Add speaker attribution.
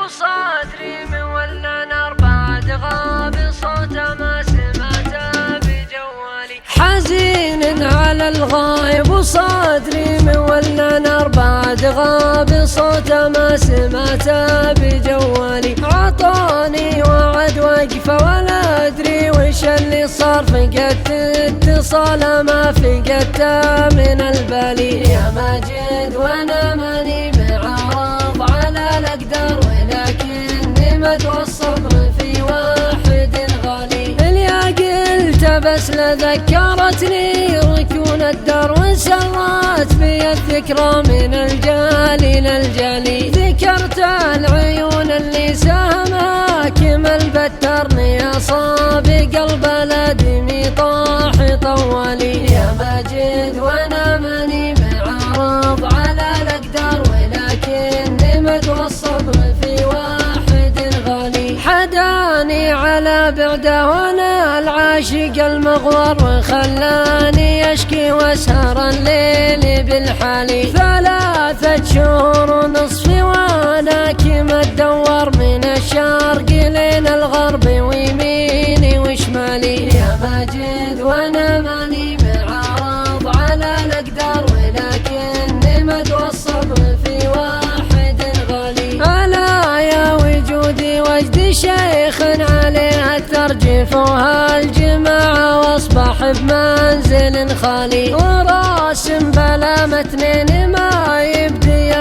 Speaker 1: صدري مولى نار بعد غاب صوته ما سمعته بجوالي. حزين على الغايب وصدري مولى نار بعد غاب صوته ما سمعته بجوالي. عطاني وعد وقفه ولا ادري وش اللي صار، فقدت اتصاله ما فقدته من البالي. يا ماجد وانا ماني معارض على الاقدار، ولكني متوصل في واحد غالي. اليا قلت بس لذكرتني ركون الدار، وانسرت بي الذكرى من الجالي للجالي. ذكرت العيون اللي ساهمك من بترني، يا صاب قلب الادمي طاح طوالي. يا ماجد وانا ماني معارض على الاقدار، ولكني متوصل في واحد غالي. حداني على بعده وانا العاشق المغوار، وخلاني اشكي واسهر الليل بالحالي. 3 شهور ونصفي وانا كما تدور من الشرق لين الغرب ويميني وشمالي. يا ماجد وانا ماني معارض على الاقدار، ولكني متوصل في واحد غالي. الا يا وجودي وجد شيخ عليها الترجيف وهالجماعة، واصبح بمنزل خالي. وراسم بلا متنين ما يبدي